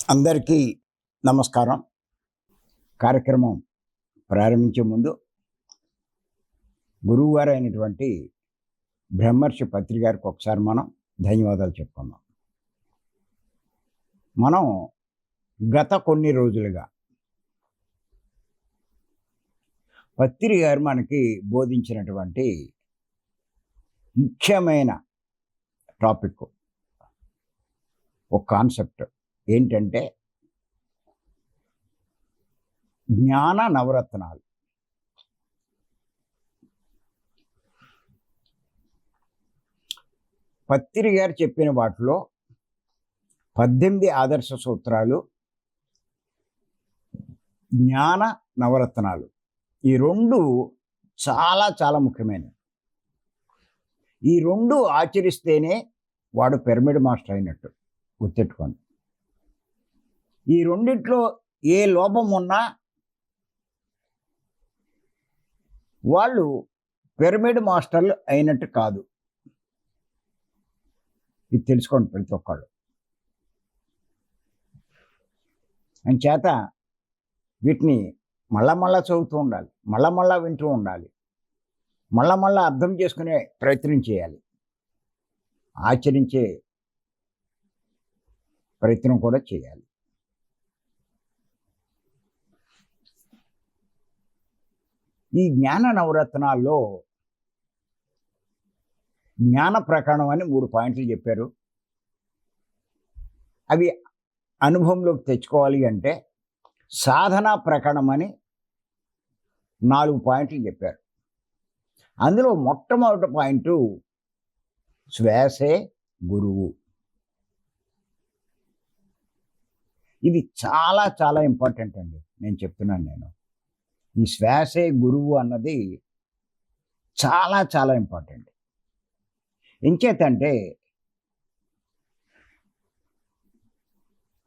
అందరికీ నమస్కారం. కార్యక్రమం ప్రారంభించే ముందు గురువుగారు అయినటువంటి బ్రహ్మర్షి పత్రి గారికి ఒకసారి మనం ధన్యవాదాలు చెప్పుకుందాం. మనం గత కొన్ని రోజులుగా పత్రి గారు మనకి బోధించినటువంటి ముఖ్యమైన టాపిక్, ఒక కాన్సెప్ట్ ఏంటంటే జ్ఞాన నవరత్నాలు. పత్రి గారు చెప్పిన వాటిలో 18 ఆదర్శ సూత్రాలు, జ్ఞాన నవరత్నాలు, ఈ రెండు చాలా చాలా ముఖ్యమైనవి. ఈ రెండు ఆచరిస్తేనే వాడు పిరమిడ్ మాస్టర్ అయినట్టు గుర్తెట్టుకోండి. ఈ రెండిట్లో ఏ లోపం ఉన్నా వాళ్ళు పిరమిడ్ మాస్టర్లు అయినట్టు కాదు. ఇది తెలుసుకోండి ప్రతి ఒక్కళ్ళు. అంచేత వీటిని మళ్ళా చదువుతూ ఉండాలి, మళ్ళా వింటూ ఉండాలి, మళ్ళా అర్థం చేసుకునే ప్రయత్నం చేయాలి, ఆచరించే ప్రయత్నం కూడా చేయాలి. ఈ జ్ఞాన నవరత్నాల్లో జ్ఞాన ప్రకరణం అని 3 పాయింట్లు చెప్పారు. అవి అనుభవంలోకి తెచ్చుకోవాలి అంటే సాధనా ప్రకరణం అని 4 పాయింట్లు చెప్పారు. అందులో మొట్టమొదటి పాయింట్ శ్వాసే గురువు. ఇది చాలా చాలా ఇంపార్టెంట్ అండి. నేను చెప్తున్నాను, ఈ శ్వాసే గురువు అన్నది చాలా చాలా ఇంపార్టెంట్. ఎంచేతంటే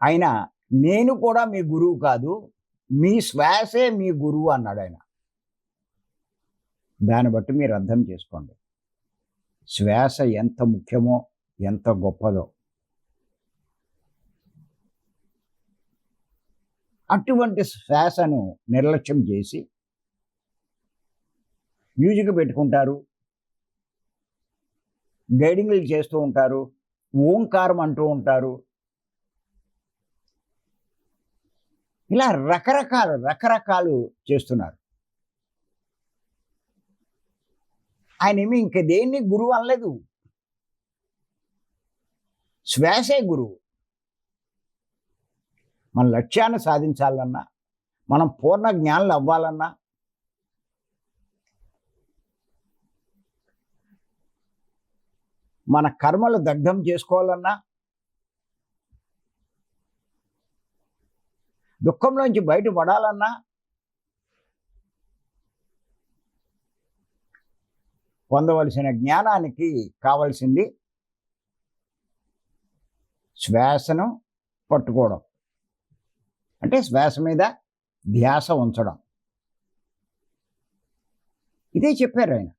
ఆయన నేను కూడా మీ గురువు కాదు, మీ శ్వాసే మీ గురువు అన్నాడు ఆయన. దాన్ని బట్టి మీరు అర్థం చేసుకోండి శ్వాస ఎంత ముఖ్యమో, ఎంత గొప్పదో. అటువంటి శ్వాసను నిర్లక్ష్యం చేసి మ్యూజిక్ పెట్టుకుంటారు, గైడింగ్లు చేస్తూ ఉంటారు, ఓంకారం అంటూ ఉంటారు. ఇలా రకరకాలు చేస్తున్నారు. ఆయన ఏమి ఇంక దేన్ని గురువు అనలేదు, శ్వాసే గురువు. మన లక్ష్యాన్ని సాధించాలన్నా, మనం పూర్ణ జ్ఞానులు అవ్వాలన్నా, మన కర్మలు దగ్ధం చేసుకోవాలన్నా, దుఃఖంలోంచి బయటపడాలన్నా, పొందవలసిన జ్ఞానానికి కావలసింది శ్వాసను పట్టుకోవడం, అంటే శ్వాస మీద ధ్యాస ఉంచడం. ఇదే చెప్పారు ఆయన.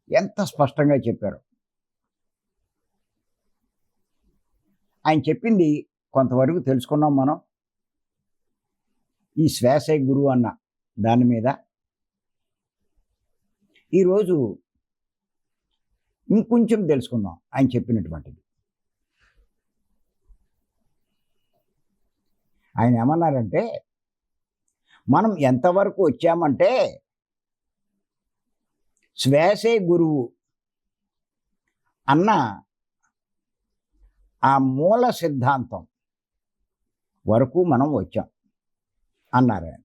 ఎంత స్పష్టంగా చెప్పారు. ఆయన చెప్పింది కొంతవరకు తెలుసుకున్నాం మనం. ఈ శ్వాసే గురువు అన్న దాని మీద ఈరోజు ఇంకొంచెం తెలుసుకుందాం ఆయన చెప్పినటువంటిది. ఆయన ఏమన్నారంటే, మనం ఎంతవరకు వచ్చామంటే శ్వాసే గురువు అన్న ఆ మూల సిద్ధాంతం వరకు మనం వచ్చాం అన్నారు ఆయన.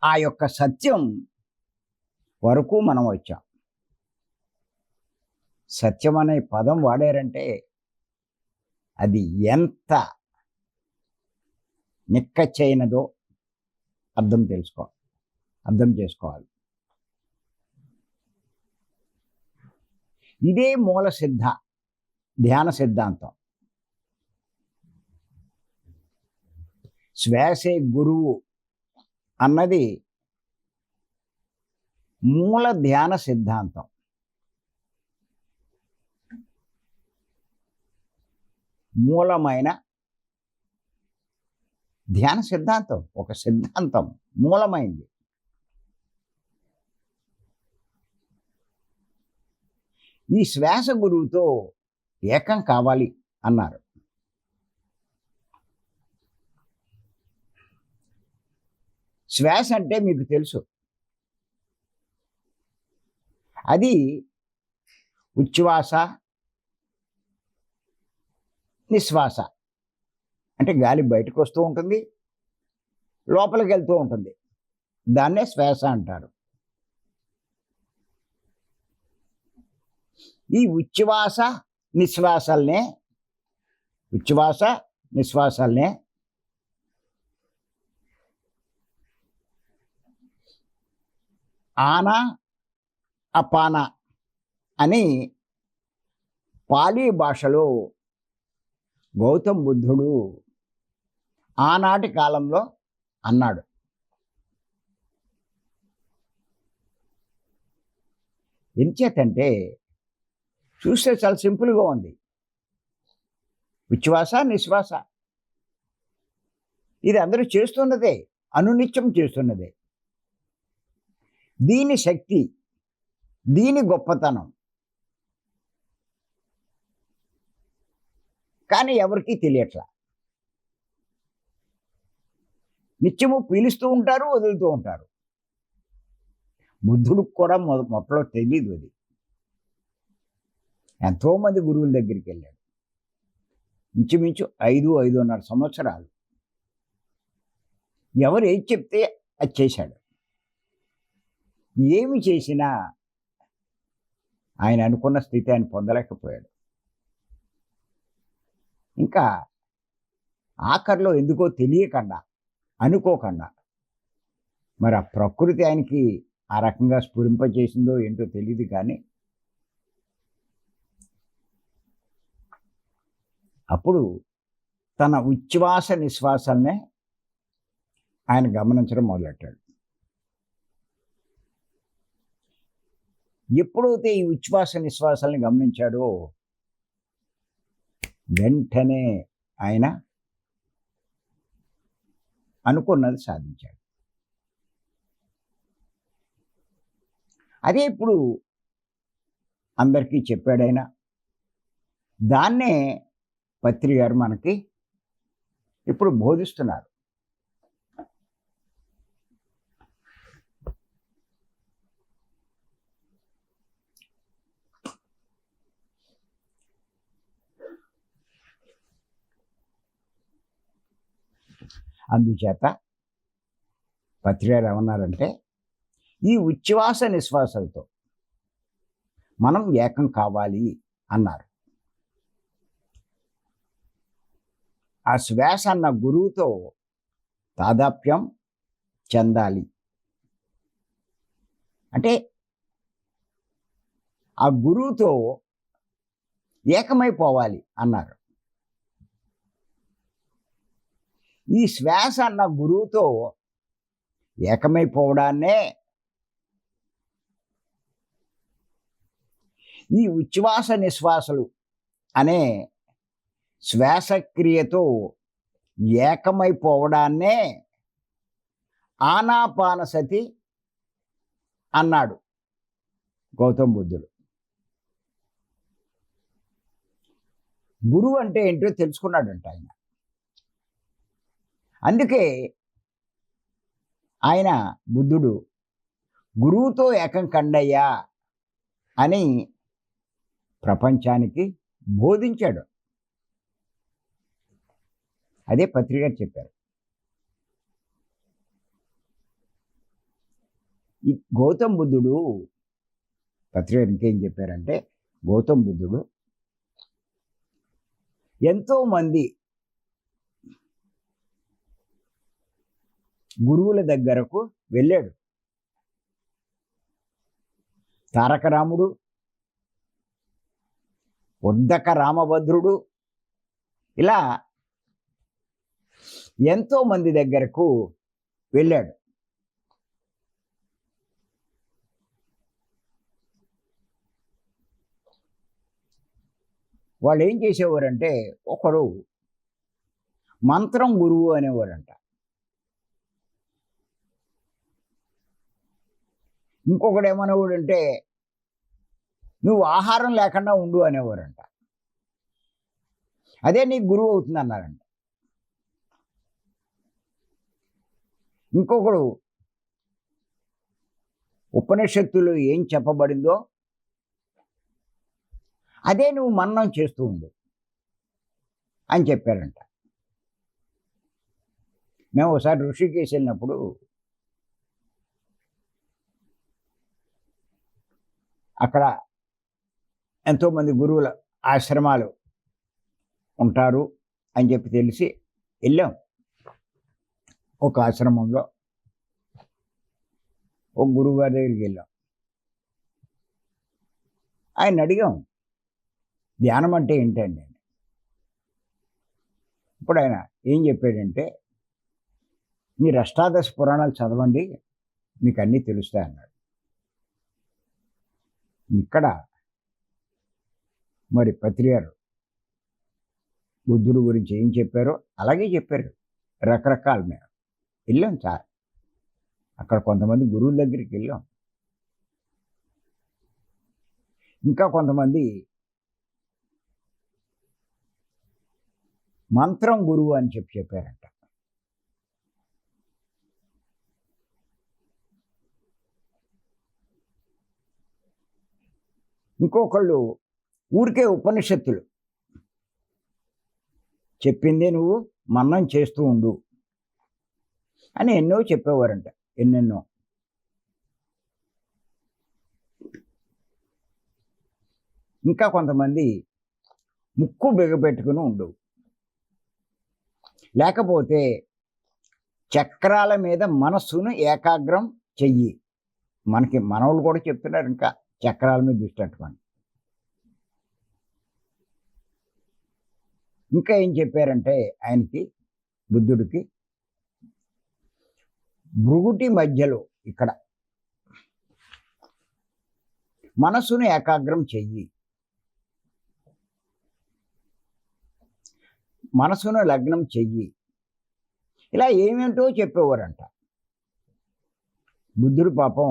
ఆ యొక్క సత్యం వరకు మనం వచ్చాం. సత్యం అనే పదం వాడారంటే అది ఎంత నిక్కచ్చైనదో అర్థం చేసుకోవాలి. ఇదే మూల ధ్యాన సిద్ధాంతం. శ్వాసే గురువు అన్నది మూల ధ్యాన సిద్ధాంతం. మూలమైన ధ్యాన సిద్ధాంతం, ఒక సిద్ధాంతం మూలమైంది. ఈ శ్వాస గురువుతో ఏకం కావాలి అన్నారు. శ్వాస అంటే మీకు తెలుసు, అది ఉచ్ఛ్వాస నిశ్వాస. అంటే గాలి బయటకు వస్తూ ఉంటుంది, లోపలికి వెళ్తూ ఉంటుంది. దాన్నే శ్వాస అంటారు. ఈ ఉచ్ఛ్వాస నిశ్వాసాలనే ఆనా అపాన అని పాలీ భాషలో గౌతమ్ బుద్ధుడు ఆనాటి కాలంలో అన్నాడు. ఎంచేతంటే చూస్తే చాలా సింపుల్గా ఉంది. ఉచ్ఛ్వాస నిశ్వాస ఇది అందరూ చేస్తున్నదే, అనునిత్యం చేస్తున్నదే. దీని శక్తి, దీని గొప్పతనం కానీ ఎవరికీ తెలియట్లా. నిత్యము పీలుస్తూ ఉంటారు, వదులుతూ ఉంటారు. బుద్ధుడికి కూడా మొట్టలో తెలియదు అది. ఎంతోమంది గురువుల దగ్గరికి వెళ్ళాడు. ఇంచుమించు 5-5.5 సంవత్సరాలు ఎవరు ఏది చెప్తే అది చేశాడు. ఏమి చేసినా ఆయన అనుకున్న స్థితి ఆయన పొందలేకపోయాడు. ఇంకా ఆఖరిలో ఎందుకో తెలియకుండా, అనుకోకుండా, మరి ఆ ప్రకృతి ఆయనకి ఆ రకంగా స్ఫురింపజేసిందో ఏంటో తెలియదు, కానీ అప్పుడు తన ఉచ్ఛ్వాస నిశ్వాసాలనే ఆయన గమనించడం మొదలెట్టాడు. ఎప్పుడైతే ఈ ఉచ్ఛ్వాస నిశ్వాసాలని గమనించాడో వెంటనే ఆయన అనుకున్నది సాధించాడు. అదే ఇప్పుడు అందరికీ చెప్పాడైనా. దాన్నే పత్రి గారు మనకి ఇప్పుడు బోధిస్తున్నారు. అందుచేత పత్రి గారు ఏమన్నారంటే, ఈ ఉచ్ఛ్వాస నిశ్వాసాలతో మనం ఏకం కావాలి అన్నారు. ఆ శ్వాస అన్న గురువుతో తాదాప్యం చెందాలి. అంటే ఆ గురువుతో ఏకమైపోవాలి అన్నారు. ఈ శ్వాస అన్న గురువుతో ఏకమైపోవడాన్నే ఈ ఉచ్ఛ్వాస నిశ్వాసలు అనే శ్వాసక్రియతో ఏకమైపోవడాన్నే ఆనాపానసతి అన్నాడు గౌతమ బుద్ధుడు. గురువు అంటే ఏంటో తెలుసుకున్నాడంట ఆయన. అందుకే ఆయన బుద్ధుడు గురువుతో ఏకం కండయ్యా అని ప్రపంచానికి బోధించాడు. అదే పత్రిక చెప్పారు. ఈ గౌతమ బుద్ధుడు పత్రిక ఇంకేం చెప్పారంటే, గౌతమ బుద్ధుడు ఎంతోమంది గురువుల దగ్గరకు వెళ్ళాడు. తారక రాముడు, ఉద్దక రామభద్రుడు, ఇలా ఎంతో మంది దగ్గరకు వెళ్ళాడు. వాళ్ళు ఏం చేసేవారంటే ఒకడు మంత్రం గురువు అనేవారంట, ఇంకొకడు ఏమనేవాడంటే నువ్వు ఆహారం లేకుండా ఉండు అనేవారంట, అదే నీకు గురువు అవుతుంది అన్నారంట. ఇంకొకడు ఉపనిషత్తులు ఏం చెప్పబడిందో అదే నువ్వు మననం చేస్తూ ఉండు అని చెప్పారంట. మేము ఒకసారి ఋషికేశ్ వెళ్ళినప్పుడు అక్కడ ఎంతోమంది గురువుల ఆశ్రమాలు ఉంటారు అని చెప్పి తెలిసి వెళ్ళాం. ఒక ఆశ్రమంలో ఒక గురువుగారి దగ్గరికి వెళ్ళాం. ఆయన అడిగాం ధ్యానం అంటే ఏంటండి అని. ఇప్పుడు ఆయన ఏం చెప్పాడంటే మీరు అష్టాదశ పురాణాలు చదవండి మీకు అన్నీ తెలుస్తాయి అన్నాడు. ఇక్కడ మరి పత్రియారు బుద్ధుడు గురించి ఏం చెప్పారో అలాగే చెప్పారు. రకరకాల మేము వెళ్ళాం సార్, అక్కడ కొంతమంది గురువుల దగ్గరికి వెళ్ళాం, ఇంకా కొంతమంది మంత్రం గురువు అని చెప్పారంట. ఇంకొకళ్ళు ఊరికే ఉపనిషత్తులు చెప్పిందే నువ్వు మననం చేస్తూ ఉండు అని ఎన్నో చెప్పేవారంట, ఎన్నెన్నో. ఇంకా కొంతమంది ముక్కు బిగపెట్టుకుని ఉండు, లేకపోతే చక్రాల మీద మనస్సును ఏకాగ్రం చెయ్యి. మనవాళ్ళు కూడా చెప్తున్నారు ఇంకా చక్రాల మీద దృష్టి పెట్టుకోండి. ఇంకా ఏం చెప్పారంటే ఆయనకి బుద్ధుడికి భృగుటి మధ్యలో ఇక్కడ మనసును ఏకాగ్రం చెయ్యి, మనసును లగ్నం చెయ్యి, ఇలా ఏమేంటో చెప్పేవారంట. బుద్ధుడు పాపం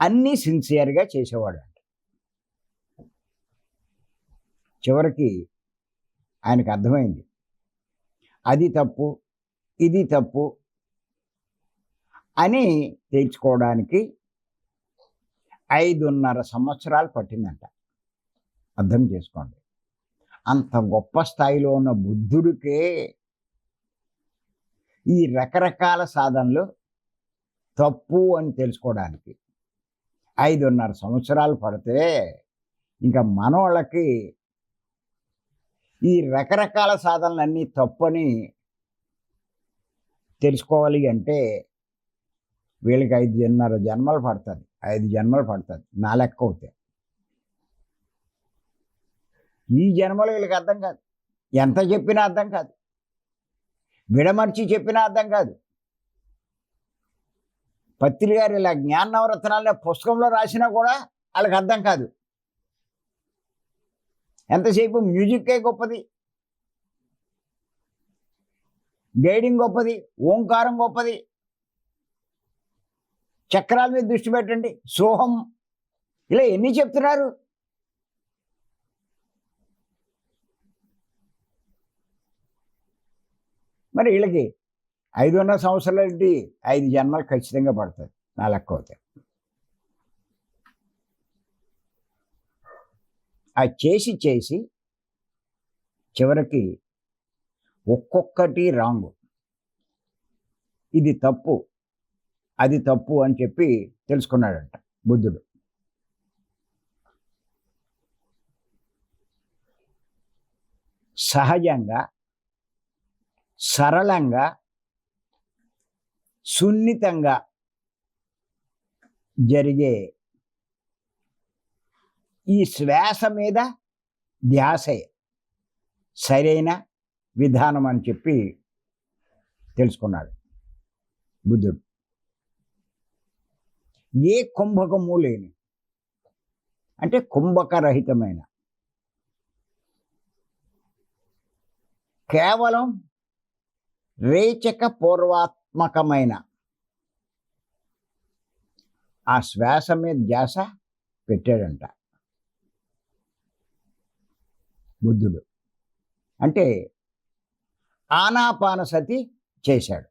అన్నీ సిన్సియర్గా చేసేవాడంట. చివరికి ఆయనకు అర్థమైంది అది తప్పు ఇది తప్పు అని తేల్చుకోవడానికి 5.5 సంవత్సరాలు పట్టిందంట. అర్థం చేసుకోండి, అంత గొప్ప స్థాయిలో ఉన్న బుద్ధుడికే ఈ రకరకాల సాధనలు తప్పు అని తెలుసుకోవడానికి 5.5 సంవత్సరాలు పడితే ఇంకా మనోళ్ళకి ఈ రకరకాల సాధనలన్నీ తప్పని తెలుసుకోవాలి అంటే వీళ్ళకి 5.5 జన్మలు పడుతుంది, 5 జన్మలు పడుతుంది నా లెక్క అవుతాయి. ఈ జన్మలో వీళ్ళకి అర్థం కాదు, ఎంత చెప్పినా అర్థం కాదు, విడమర్చి చెప్పినా అర్థం కాదు. పత్రి గారు ఇలా జ్ఞాన నవరత్నాలనే పుస్తకంలో రాసినా కూడా వాళ్ళకి అర్థం కాదు. ఎంతసేపు మ్యూజిక్కే గొప్పది, గైడింగ్ గొప్పది, ఓంకారం గొప్పది, చక్రాల మీద దృష్టి పెట్టండి, సోహం, ఇలా ఎన్ని చెప్తున్నారు. మరి వీళ్ళకి 5.5 సంవత్సరాలు 5 జన్మలు ఖచ్చితంగా పడుతుంది నా లెక్క అవుతాయి. ఆ చేసి చివరికి ఒక్కొక్కటి రాంగు, ఇది తప్పు అది తప్పు అని చెప్పి తెలుసుకున్నాడంట బుద్ధుడు. సహజంగా సరళంగా సున్నితంగా జరిగే ఈ శ్వాస మీద ధ్యాసే సరైన విధానం అని చెప్పి తెలుసుకున్నాడు బుద్ధుడు. ఏ కుంభకము లేని, అంటే కుంభకరహితమైన కేవలం రేచక పూర్వాత్మకమైన ఆ శ్వాస మీద ధ్యాస పెట్టాడంట బుద్ధుడు. అంటే ఆనాపానసతి చేశాడు.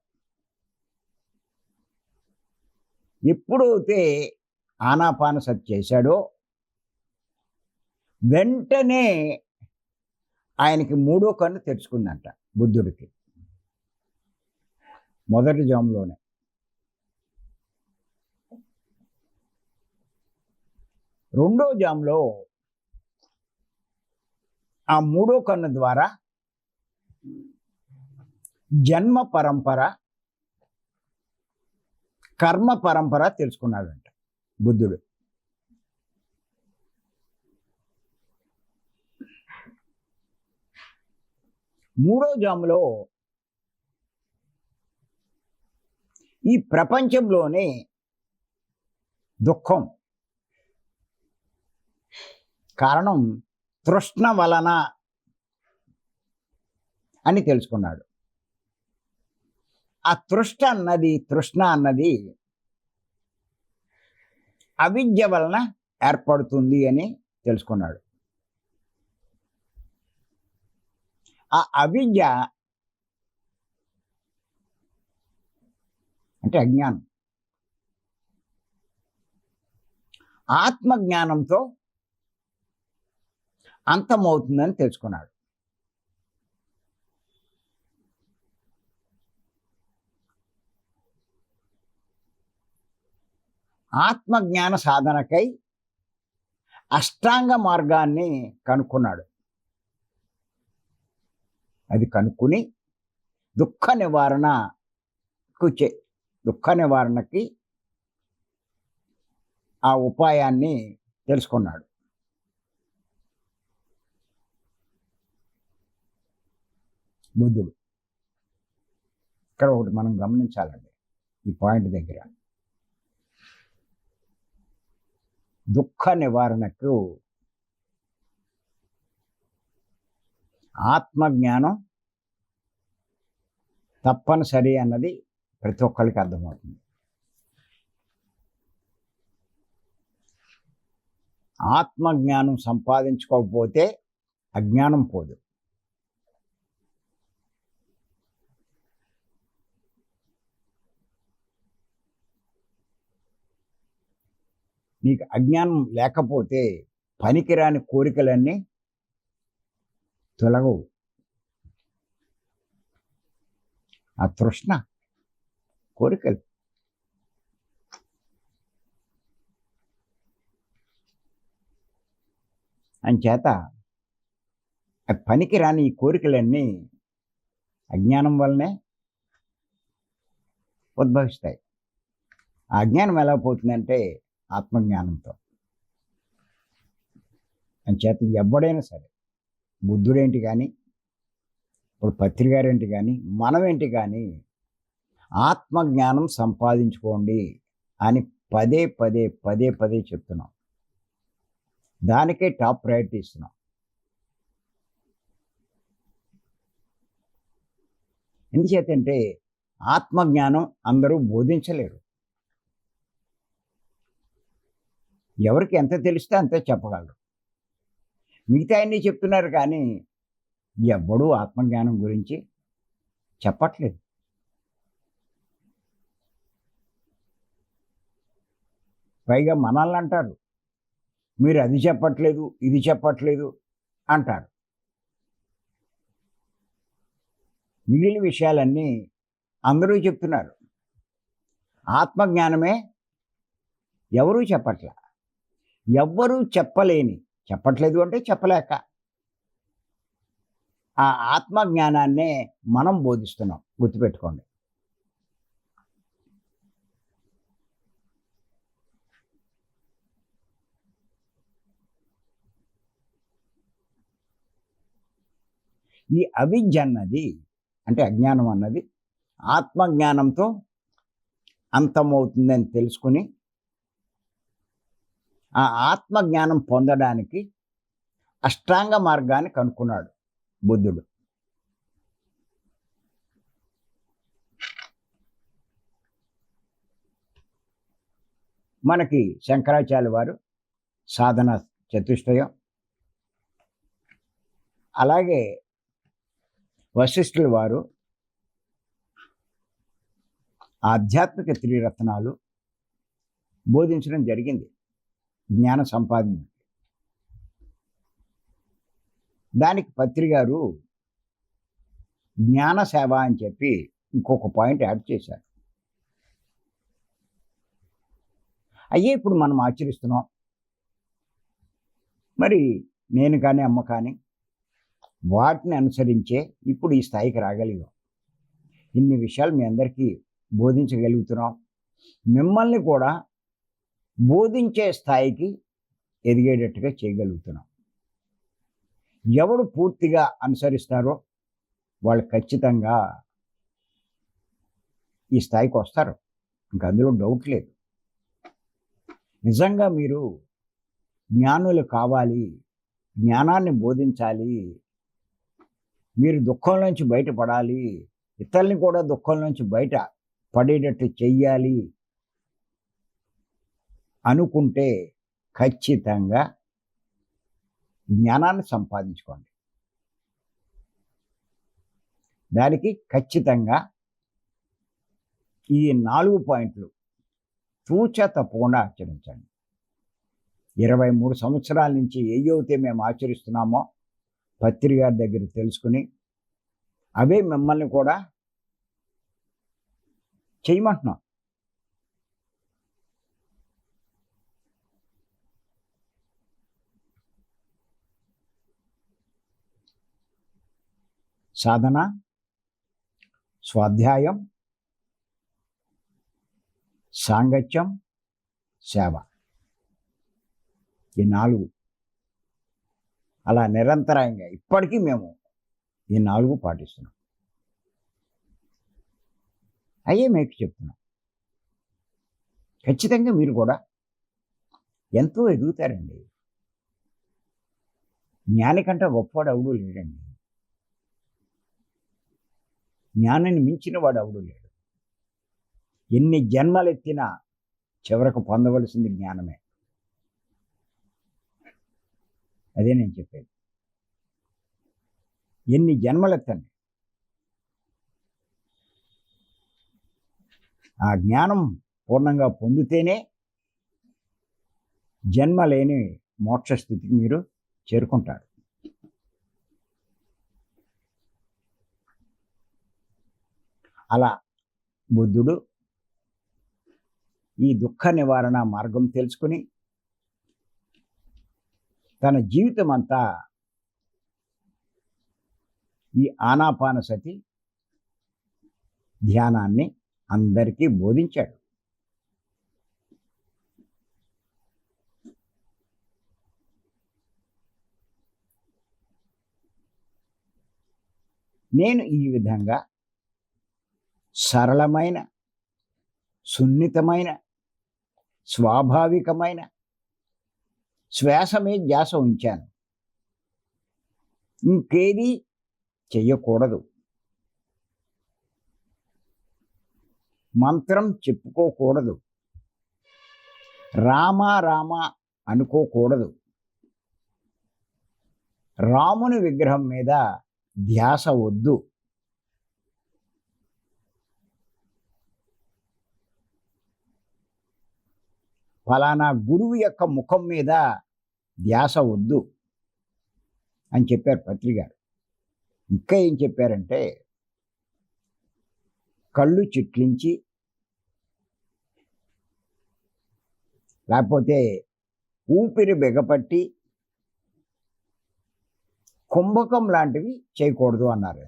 ఎప్పుడైతే ఆనాపానసతి చేశాడో వెంటనే ఆయనకి మూడో కన్ను తెరుచుకుందంట బుద్ధుడికి, మొదటి జాములోనే. రెండో జాములో ఆ మూడో కన్ను ద్వారా జన్మ పరంపర, కర్మ పరంపర తెలుసుకున్నాడంట బుద్ధుడు. మూడో జాములో ఈ ప్రపంచంలోనే దుఃఖం కారణం తృష్ణ వలన అని తెలుసుకున్నాడు. ఆ తృష్ణ అన్నది అవిద్య వలన ఏర్పడుతుంది అని తెలుసుకున్నాడు. ఆ అవిద్య అంటే అజ్ఞానం. ఆత్మజ్ఞానంతో అంతమవుతుందని తెలుసుకున్నాడు. ఆత్మజ్ఞాన సాధనకై అష్టాంగ మార్గాన్ని కనుక్కున్నాడు. అది కనుక్కుని దుఃఖ నివారణకి ఆ ఉపాయాన్ని తెలుసుకున్నాడు. బుద్ధుడు. ఇక్కడ ఒకటి మనం గమనించాలండి ఈ పాయింట్ దగ్గర. దుఃఖ నివారణకు ఆత్మజ్ఞానం తప్పనిసరి అన్నది ప్రతి ఒక్కరికి అర్థమవుతుంది. ఆత్మజ్ఞానం సంపాదించుకోకపోతే అజ్ఞానం పోదు. నీకు అజ్ఞానం లేకపోతే పనికిరాని కోరికలన్నీ తొలగవు. ఆ తృష్ణ కోరికలు అంచేత పనికిరాని ఈ కోరికలన్నీ అజ్ఞానం వల్లనే ఉద్భవిస్తాయి. ఆ అజ్ఞానం ఎలా పోతుందంటే ఆత్మజ్ఞానంతో. అంచేత ఎవడైనా సరే, బుద్ధుడేంటి కానీ, ఇప్పుడు పత్రికారేంటి కానీ, మనమేంటి కానీ, ఆత్మజ్ఞానం సంపాదించుకోండి అని పదే పదే పదే పదే చెప్తున్నాం. దానికే టాప్ ప్రయారిటీ ఇస్తున్నాం. ఎందుచేతంటే ఆత్మజ్ఞానం అందరూ బోధించలేరు. ఎవరికి ఎంత తెలిస్తే అంతే చెప్పగలరు. మిగతా అన్నీ చెప్తున్నారు కానీ ఎవ్వడూ ఆత్మజ్ఞానం గురించి చెప్పట్లేదు. పైగా మనల్ని అంటారు, మీరు అది చెప్పట్లేదు, ఇది చెప్పట్లేదు అంటారు. మిగిలిన విషయాలన్నీ అందరూ చెప్తున్నారు. ఆత్మజ్ఞానమే ఎవరూ చెప్పట్లే. ఎవ్వరూ చెప్పట్లేదు అంటే చెప్పలేక ఆ ఆత్మజ్ఞానాన్నే మనం బోధిస్తున్నాం. గుర్తుపెట్టుకోండి. ఈ అవిద్య అన్నది అంటే అజ్ఞానం అన్నది ఆత్మజ్ఞానంతో అంతమవుతుందని తెలుసుకుని ఆ ఆత్మజ్ఞానం పొందడానికి అష్టాంగ మార్గాన్ని కనుక్కున్నాడు బుద్ధుడు. మనకి శంకరాచార్య వారు సాధన చతుష్టయం, అలాగే వశిష్ఠుల వారు ఆధ్యాత్మిక త్రిరత్నాలు బోధించడం జరిగింది జ్ఞాన సంపాదన. దానికి పత్రి గారు జ్ఞాన సేవ అని చెప్పి ఇంకొక పాయింట్ యాడ్ చేశారు. అయ్యే ఇప్పుడు మనం ఆచరిస్తున్నాం. మరి నేను కానీ అమ్మ కానీ వాటిని అనుసరించే ఇప్పుడు ఈ స్థాయికి రాగలిగాం. ఇన్ని విషయాలు మీ అందరికీ బోధించగలుగుతున్నాం. మిమ్మల్ని కూడా బోధించే స్థాయికి ఎదిగేటట్టుగా చేయగలుగుతున్నాం. ఎవడు పూర్తిగా అనుసరిస్తారో వాళ్ళు ఖచ్చితంగా ఈ స్థాయికి వస్తారు. ఇంకా అందులో డౌట్ లేదు. నిజంగా మీరు జ్ఞానులు కావాలి, జ్ఞానాన్ని బోధించాలి, మీరు దుఃఖం నుంచి బయటపడాలి, ఇతరుల్ని కూడా దుఃఖం నుంచి బయట పడేటట్టు చెయ్యాలి అనుకుంటే ఖచ్చితంగా జ్ఞానాన్ని సంపాదించుకోండి. దానికి ఖచ్చితంగా ఈ 4 పాయింట్లు తూచా తప్పకుండా ఆచరించండి. 23 సంవత్సరాల నుంచి ఏవైతే మేము ఆచరిస్తున్నామో పత్రి గారి దగ్గర తెలుసుకుని అవే మిమ్మల్ని కూడా చేయమంటున్నాం. సాధన, స్వాధ్యాయం, సాంగత్యం, సేవ, ఈ 4 అలా నిరంతరంగా ఇప్పటికీ మేము ఈ 4 పాటిస్తున్నాం. అయ్యే మీకు చెప్తున్నాం. ఖచ్చితంగా మీరు కూడా ఎంతో ఎదుగుతారండి. జ్ఞాని కంటే గొప్పవాడు ఎవడూ లేడండి. జ్ఞానాన్ని మించిన వాడు ఎవడూ లేడు. ఎన్ని జన్మలెత్తినా చివరకు పొందవలసింది జ్ఞానమే. అదే నేను చెప్పేది. ఎన్ని జన్మలెత్తండి, ఆ జ్ఞానం పూర్ణంగా పొందితేనే జన్మ లేని మోక్షస్థితికి మీరు చేరుకుంటారు. అలా బుద్ధుడు ఈ దుఃఖ నివారణ మార్గం తెలుసుకుని తన జీవితం అంతా ఈ ఆనాపానసతి ధ్యానాన్ని అందరికీ బోధించాడు. నేను ఈ విధంగా సరళమైన, సున్నితమైన, స్వాభావికమైన శ్వాస మీద ధ్యాస ఉంచాను. ఇంకేది చెయ్యకూడదు. మంత్రం చెప్పుకోకూడదు. రామ రామ అనుకోకూడదు. రాముని విగ్రహం మీద ధ్యాస వద్దు. ఫలానా గురువు యొక్క ముఖం మీద ధ్యాస వద్దు అని చెప్పారు పత్రి గారు. ఇంకా ఏం చెప్పారంటే, కళ్ళు చిట్లించి లేకపోతే ఊపిరి బిగపట్టి కుంభకం లాంటివి చేయకూడదు అన్నారు.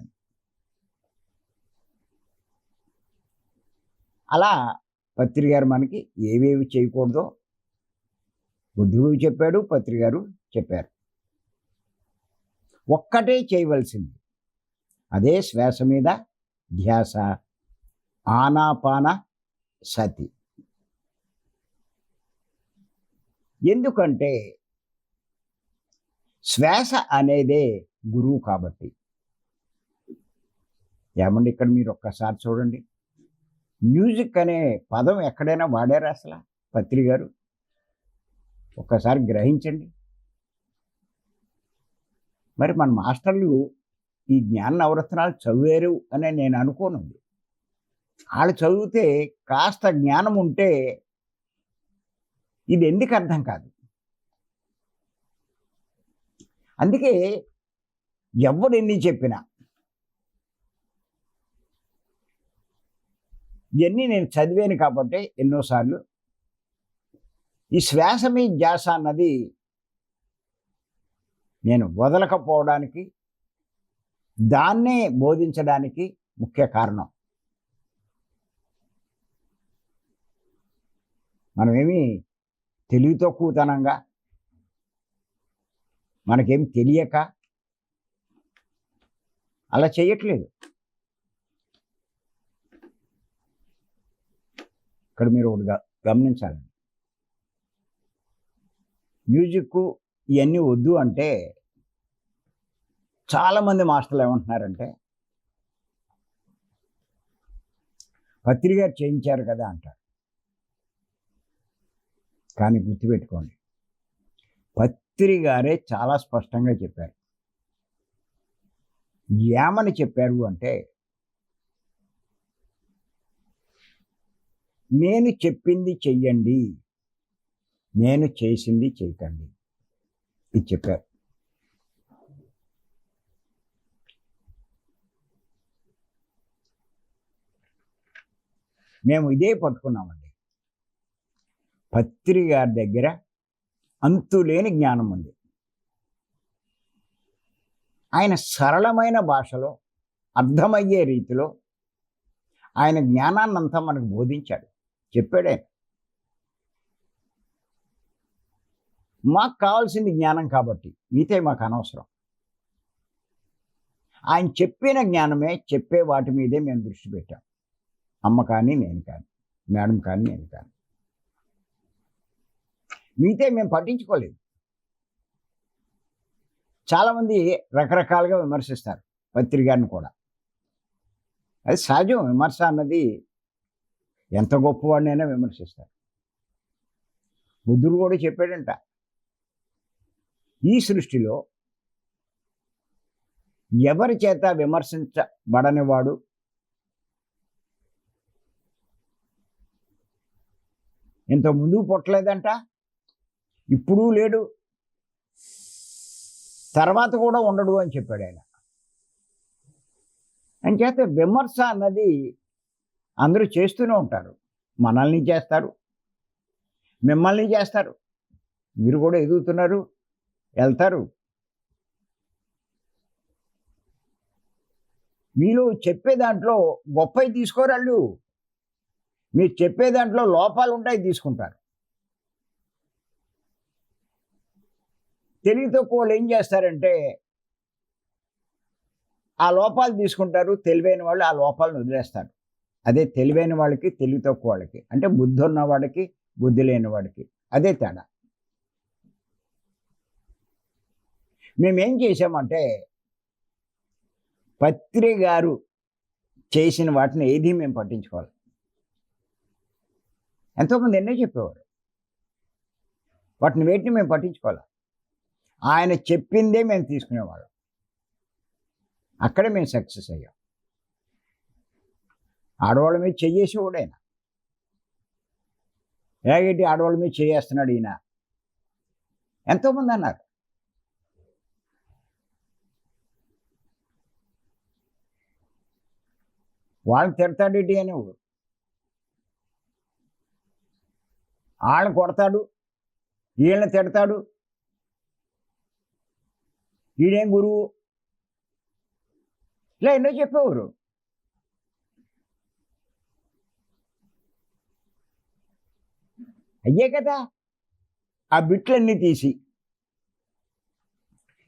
అలా పత్రి గారు మనకి ఏవేవి చేయకూడదో బుద్ధుడు చెప్పాడు, పత్రి గారు చెప్పారు. ఒక్కటే చేయవలసింది, అదే శ్వాస మీద ధ్యాస, ఆనాపాన సతి. ఎందుకంటే శ్వాస అనేదే గురువు కాబట్టి. ఏమండి, ఇక్కడ మీరు ఒక్కసారి చూడండి, మ్యూజిక్ అనే పదం ఎక్కడైనా వాడారా అసలు పత్రి గారు, ఒక్కసారి గ్రహించండి. మరి మన మాస్టర్లు ఈ జ్ఞాన నవరత్నాలు చదివారు అని నేను అనుకోనుంది. వాళ్ళు చదివితే కాస్త జ్ఞానం ఉంటే ఇది ఎందుకు అర్థం కాదు. అందుకే ఎవడు ఎన్ని చెప్పినా ఇవన్నీ నేను చదివాను కాబట్టి ఎన్నోసార్లు ఈ శ్వాస మీద ధ్యాస అన్నది నేను వదలకపోవడానికి, దాన్నే బోధించడానికి ముఖ్య కారణం. మనమేమి తెలివి తక్కువతనంగా, మనకేం తెలియక అలా చేయట్లేదు. ఇక్కడ మీరు ఒకటి గమనించాలండి. మ్యూజిక్ ఇవన్నీ వద్దు అంటే చాలామంది మాస్టర్లు ఏమంటున్నారంటే, పత్రి గారు చేయించారు కదా అంటారు. కానీ గుర్తుపెట్టుకోండి, పత్రి గారే చాలా స్పష్టంగా చెప్పారు. ఏమని చెప్పారు అంటే, నేను చెప్పింది చెయ్యండి, నేను చేసింది చేయకండి, ఇది చెప్పారు. మేము ఇదే పట్టుకున్నామండి. పత్రి గారి దగ్గర అంతులేని జ్ఞానం ఉంది. ఆయన సరళమైన భాషలో, అర్థమయ్యే రీతిలో ఆయన జ్ఞానాన్నంతా మనకు బోధించాడు, చెప్పాడే. మాకు కావాల్సింది జ్ఞానం కాబట్టి మీతే మాకు అనవసరం. ఆయన చెప్పిన జ్ఞానమే, చెప్పే వాటి మీదే మేము దృష్టి పెట్టాం. అమ్మ కానీ, నేను కానీ, మేడం కానీ, నేను కానీ, మీతే మేము పట్టించుకోలేదు. చాలామంది రకరకాలుగా విమర్శిస్తారు పత్రి గారిని కూడా. అది సహజం. విమర్శ అన్నది ఎంత గొప్పవాడినైనా విమర్శిస్తారు. బుద్ధుడు కూడా చెప్పాడంట, ఈ సృష్టిలో ఎవరి చేత విమర్శించబడనివాడు ఇంత ముందు పుట్టలేదంట, ఇప్పుడు లేడు, తర్వాత కూడా ఉండడు అని చెప్పాడు ఆయన. అంచేత విమర్శ అన్నది అందరూ చేస్తూనే ఉంటారు. మనల్ని చేస్తారు, మిమ్మల్ని చేస్తారు. మీరు కూడా ఎదుగుతున్నారు, వెళ్తారు. మీరు చెప్పే దాంట్లో గొప్పవి తీసుకోరాళ్ళు, మీరు చెప్పే దాంట్లో లోపాలు ఉంటాయి తీసుకుంటారు. తెలివి తక్కువ వాళ్ళు ఏం చేస్తారంటే ఆ లోపాలు తీసుకుంటారు, తెలివైన వాళ్ళు ఆ లోపాలను వదిలేస్తారు. అదే తెలివైన వాళ్ళకి, తెలివి తక్కువ వాళ్ళకి, అంటే బుద్ధి ఉన్న వాడికి, బుద్ధి లేని వాడికి అదే తేడా. మేమేం చేసామంటే, పత్రి గారు చేసిన వాటిని ఏది మేము పట్టించుకోవాలి. ఎంతోమంది ఎన్నో చెప్పేవారు, వాటిని వేటిని మేము పట్టించుకోవాలి. ఆయన చెప్పిందే మేము తీసుకునేవాళ్ళం. అక్కడే మేము సక్సెస్ అయ్యాం. ఆడవాళ్ళ మీద చెయ్యేసేవాడు ఆయన. ఎలాగేంటి ఆడవాళ్ళ మీద చేయేస్తున్నాడు ఈయన, ఎంతోమంది అన్నారు. వాళ్ళని తిడతాడేటి అనేవాడు, వాళ్ళని కొడతాడు, వీళ్ళని తిడతాడు, వీడేం గురువు, ఇలా ఎన్నో చెప్పేవారు. అయ్యే కదా ఆ బిట్లన్నీ తీసి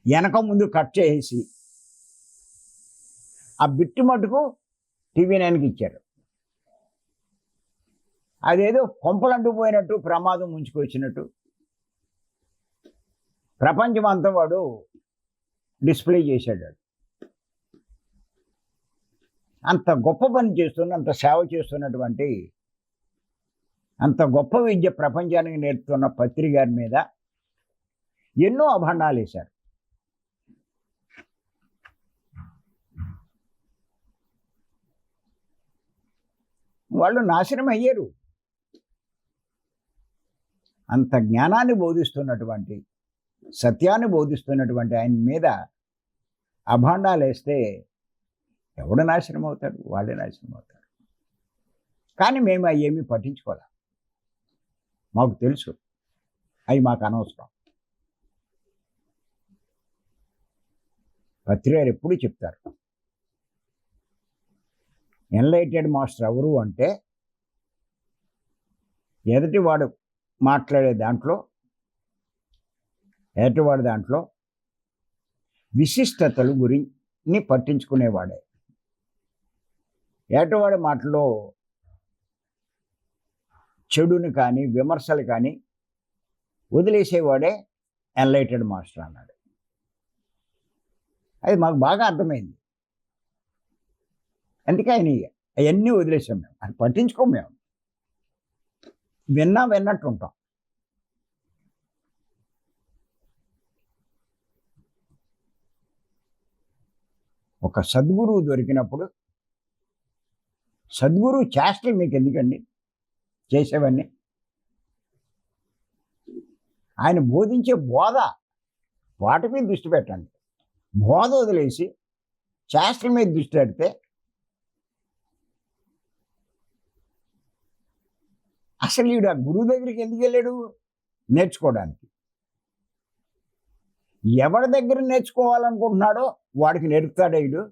వెనక ముందు కట్ చేసి ఆ బిట్టు మటుకు TV9కి ఇచ్చారు. అదేదో కొంపలంటూ పోయినట్టు, ప్రమాదం ముంచుకొచ్చినట్టు ప్రపంచం అంతా వాడు డిస్ప్లే చేశాడు. అంత గొప్ప పని చేస్తున్న, అంత సేవ చేస్తున్నటువంటి అంత గొప్ప విద్య ప్రపంచానికి నేర్పుతున్న పత్రి గారి మీద ఎన్నో అభండాలు వేశారు. వాళ్ళు నాశనం అయ్యారు. అంత జ్ఞానాన్ని బోధిస్తున్నటువంటి, సత్యాన్ని బోధిస్తున్నటువంటి ఆయన మీద అభాండాలు వేస్తే ఎవడు నాశనం అవుతాడు? వాళ్ళే నాశనం అవుతారు. కానీ మేము అవి ఏమీ పట్టించుకోవాలి. మాకు తెలుసు అవి మాకు అనవసరం. పత్రి గారు ఎప్పుడు చెప్తారు, ఎన్లైటెడ్ మాస్టర్ ఎవరు అంటే ఎదుటివాడు మాట్లాడే దాంట్లో, ఎదుటివాడి దాంట్లో విశిష్టతలు గురించి పట్టించుకునేవాడే. ఎదుటివాడి మాటలో చెడుని కానీ విమర్శలు కానీ వదిలేసేవాడే ఎన్లైటెడ్ మాస్టర్ అన్నాడు. అది మాకు బాగా అర్థమైంది. అందుకే ఆయన అవన్నీ వదిలేసాం. మేము అది పట్టించుకోము. మేము విన్నట్టు ఉంటాం. ఒక సద్గురువు దొరికినప్పుడు, సద్గురువు చేష్టలు మీకు ఎందుకండి చేసేవన్నీ? ఆయన బోధించే బోధ, వాటి మీద దృష్టి పెట్టండి. బోధ వదిలేసి చేష్టల మీద దృష్టి పెడితే అసలు ఈడు ఆ గురువు దగ్గరికి ఎందుకు వెళ్ళాడు? నేర్చుకోవడానికి. ఎవరి దగ్గర నేర్చుకోవాలనుకుంటున్నాడో వాడికి నేర్పుతాడు ఈడు.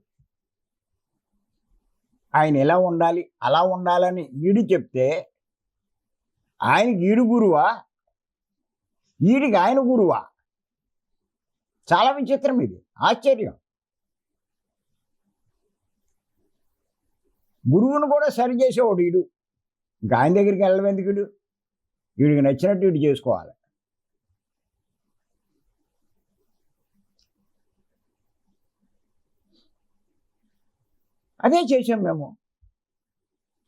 ఆయన ఎలా ఉండాలి, అలా ఉండాలని ఈడు చెప్తే ఆయనకి ఈడు గురువా, ఈడికి ఆయన గురువా? చాలా విచిత్రం ఇది, ఆశ్చర్యం. గురువును కూడా సరి చేసేవాడు ఈడు. ఇంకా ఆయన దగ్గరికి వెళ్ళడం ఎందుకు? వీడికి నచ్చినట్టు వీడు చేసుకోవాలి. అదే చేసాం మేము.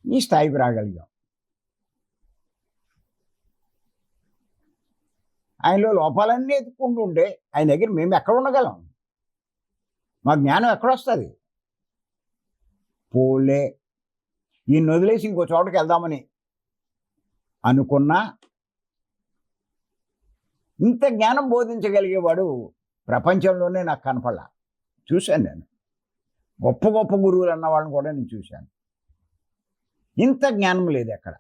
ఈ స్థాయికి రాగలిగాం. ఆయనలో లోపాలన్నీ ఎత్తుకుంటూ ఉంటే ఆయన దగ్గర మేము ఎక్కడ ఉండగలం? మా జ్ఞానం ఎక్కడొస్తుంది? పోలే ఈయన వదిలేసి ఇంకో చోటకి వెళ్దామని అనుకున్నా ఇంత జ్ఞానం బోధించగలిగేవాడు ప్రపంచంలోనే నాకు కనపడలా. చూశాను నేను, గొప్ప గొప్ప గురువులు అన్న వాళ్ళని కూడా నేను చూశాను. ఇంత జ్ఞానం లేదు ఎక్కడ.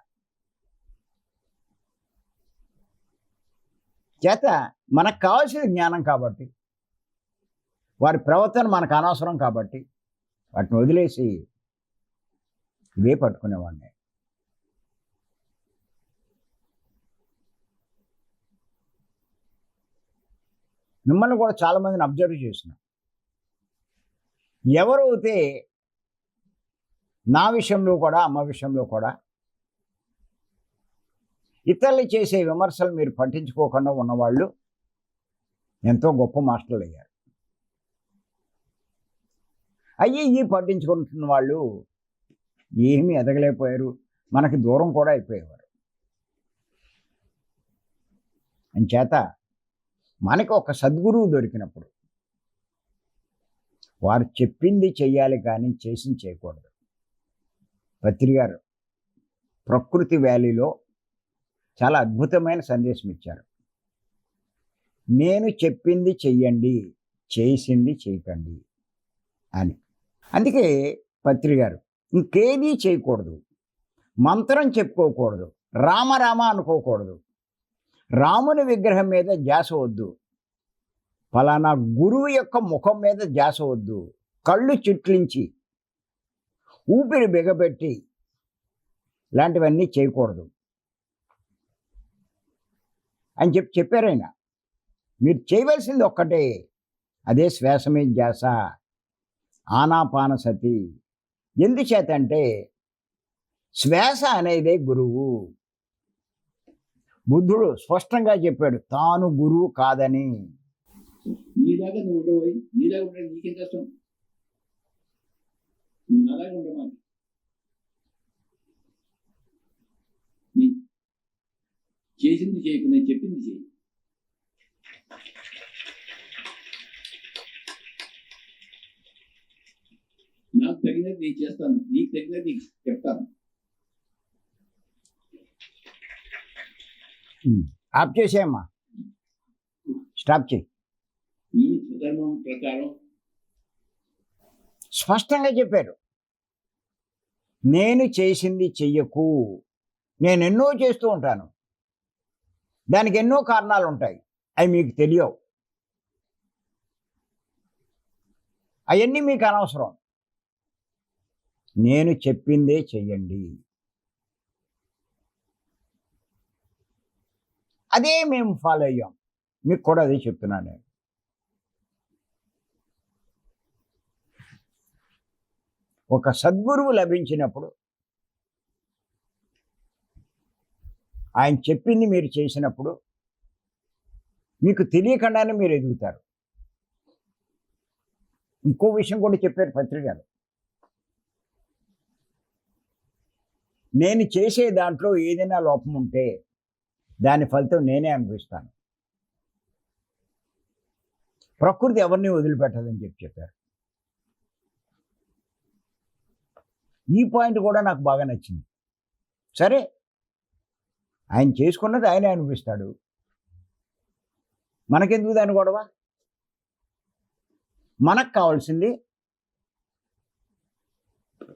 చేత మనకు కావాల్సిన జ్ఞానం కాబట్టి, వారి ప్రవర్తన మనకు అనవసరం కాబట్టి వాటిని వదిలేసి ఇవే పట్టుకునేవాడిని. మిమ్మల్ని కూడా చాలామందిని అబ్జర్వ్ చేసిన. ఎవరైతే నా విషయంలో కూడా, అమ్మ విషయంలో కూడా ఇతరులు చేసే విమర్శలు మీరు పట్టించుకోకుండా ఉన్నవాళ్ళు ఎంతో గొప్ప మాస్టర్లు అయ్యారు. అయ్యి పట్టించుకుంటున్న వాళ్ళు ఏమీ ఎదగలేకపోయారు, మనకి దూరం కూడా అయిపోయేవారు. అంచేత మనకి ఒక సద్గురువు దొరికినప్పుడు వారు చెప్పింది చెయ్యాలి కానీ చేసింది చేయకూడదు. పత్రి గారు ప్రకృతి వ్యాలీలో చాలా అద్భుతమైన సందేశం ఇచ్చారు. నేను చెప్పింది చెయ్యండి, చేసింది చేయకండి అని. అందుకే పత్రి గారు ఇంకేదీ చేయకూడదు, మంత్రం చెప్పుకోకూడదు, రామ అనుకోకూడదు, రాముని విగ్రహం మీద ధ్యాస వద్దు, ఫలానా గురువు యొక్క ముఖం మీద ధ్యాస వద్దు, కళ్ళు చిట్లించి ఊపిరి బిగబెట్టి ఇలాంటివన్నీ చేయకూడదు అని చెప్పారు ఆయన. మీరు చేయవలసింది ఒక్కటే, అదే శ్వాస మీద ధ్యాస, ఆనాపానసతి. ఎందుచేత అంటే శ్వాస అనేదే గురువు. బుద్ధుడు స్పష్టంగా చెప్పాడు, తాను గురువు కాదని. నీలాగా నువ్వు ఉండవు, నీలాగా ఉంటే నీకేం కష్టం? నువ్వు అలాగే ఉండమని చేసింది చేయకు, నేను చెప్పింది చేయి. నాకు తగినది నేను చేస్తాను, నీకు తగినది నీకు చెప్తాను. ఆప్ చేసేయమ్మా, స్టాప్ చేయి. నీ స్వధర్మం ప్రకారం స్పష్టంగా చెప్పారు, నేను చేసింది చెయ్యకు. నేను ఎన్నో చేస్తూ ఉంటాను, దానికి ఎన్నో కారణాలు ఉంటాయి, అవి మీకు తెలియవు, అవన్నీ మీకు అనవసరం. నేను చెప్పిందే చెయ్యండి. అదే మేము ఫాలో అయ్యాం, మీకు కూడా అదే చెప్తున్నాను నేను. ఒక సద్గురువు లభించినప్పుడు ఆయన చెప్పింది మీరు చేసినప్పుడు మీకు తెలియకుండానే మీరు ఎదుగుతారు. ఇంకో విషయం కూడా చెప్పారు పత్రికలు, నేను చేసే దాంట్లో ఏదైనా లోపం ఉంటే దాని ఫలితం నేనే అనుభవిస్తాను. ప్రకృతి ఎవరిని వదిలిపెట్టదని చెప్పారు. ఈ పాయింట్ కూడా నాకు బాగా నచ్చింది. సరే, ఆయన చేసుకున్నది ఆయనే అనిపిస్తాడు, మనకెందుకు దాని గొడవ? మనకు కావాల్సింది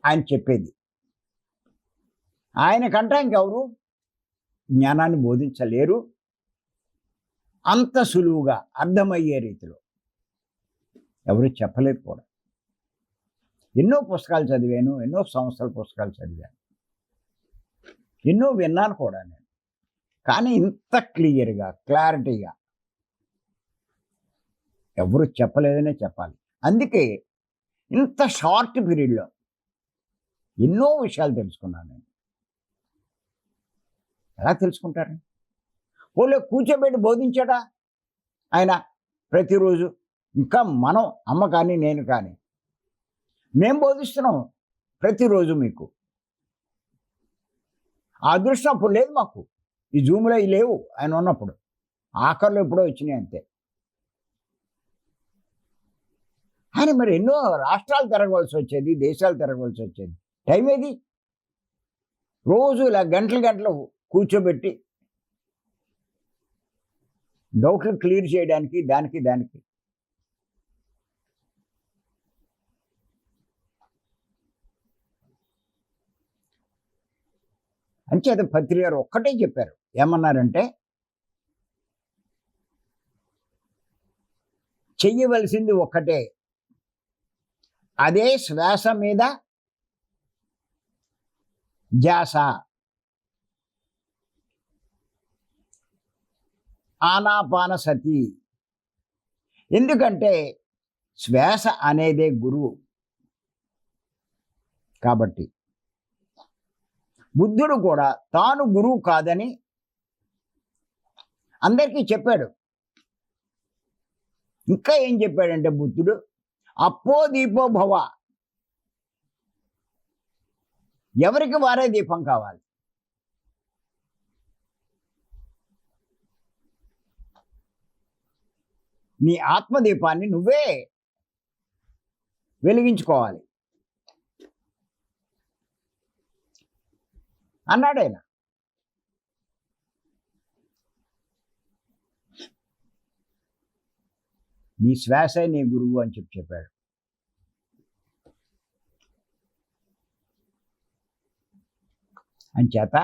ఆయన చెప్పేది. ఆయనకంటే ఇంకెవరు జ్ఞానాన్ని బోధించలేరు అంత సులువుగా అర్థమయ్యే రీతిలో. ఎవరు చెప్పలేదు కూడా. ఎన్నో పుస్తకాలు చదివాను, ఎన్నో సంవత్సరాల పుస్తకాలు చదివాను, ఎన్నో విన్నాను కూడా నేను, కానీ ఇంత క్లియర్గా, క్లారిటీగా ఎవరు చెప్పలేదనే చెప్పాలి. అందుకే ఇంత షార్ట్ పీరియడ్లో ఎన్నో విషయాలు తెలుసుకున్నాను నేను. ఎలా తెలుసుకుంటారు? పోలే కూర్చోబెట్టి బోధించాడా ఆయన ప్రతిరోజు? ఇంకా మనం, అమ్మ కానీ నేను కానీ, మేము బోధిస్తున్నాం ప్రతిరోజు మీకు. ఆ అదృష్టం అప్పుడు లేదు మాకు, ఈ జూమ్లో ఇవి లేవు ఆయన ఉన్నప్పుడు. ఆఖరిలో ఎప్పుడో వచ్చినాయి అంతే. ఆయన మరి ఎన్నో రాష్ట్రాలు తిరగవలసి వచ్చేది, దేశాలు తిరగవలసి వచ్చేది. టైం ఏది? రోజు ఇలా గంటలు గంటలు కూర్చోబెట్టి డౌట్లు క్లియర్ చేయడానికి, దానికి అంచేత పత్రి గారు ఒక్కటే చెప్పారు. ఏమన్నారంటే, చెయ్యవలసింది ఒక్కటే, అదే శ్వాస మీద ధ్యాస. ఆనాపానసతి. ఎందుకంటే శ్వాస అనేదే గురువు కాబట్టి. బుద్ధుడు కూడా తాను గురువు కాదని అందరికీ చెప్పాడు. ఇంకా ఏం చెప్పాడంటే బుద్ధుడు, అప్పో దీపో భవ, ఎవరికి వారే దీపం కావాలి. నీ ఆత్మదీపాన్ని నువ్వే వెలిగించుకోవాలి అన్నాడు ఆయన. నీ శ్వాసే నీ గురువు అని చెప్పాడు. అంచేత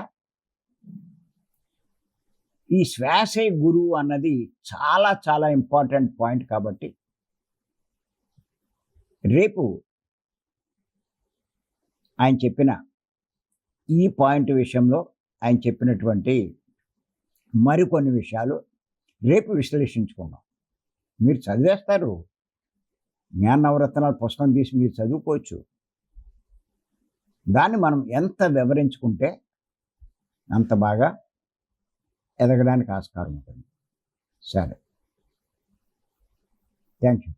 ఈ శ్వాసే గురువు అన్నది చాలా చాలా ఇంపార్టెంట్ పాయింట్. కాబట్టి రేపు ఆయన చెప్పిన ఈ పాయింట్ విషయంలో ఆయన చెప్పినటువంటి మరికొన్ని విషయాలు రేపు విశ్లేషించుకుందాం. మీరు చదివేస్తారు, జ్ఞాన నవరత్నాల పుస్తకం తీసి మీరు చదువుకోవచ్చు. దాన్ని మనం ఎంత వివరించుకుంటే అంత బాగా ఎదగడానికి ఆస్కారం ఉంటుంది. సరే, థ్యాంక్ యూ.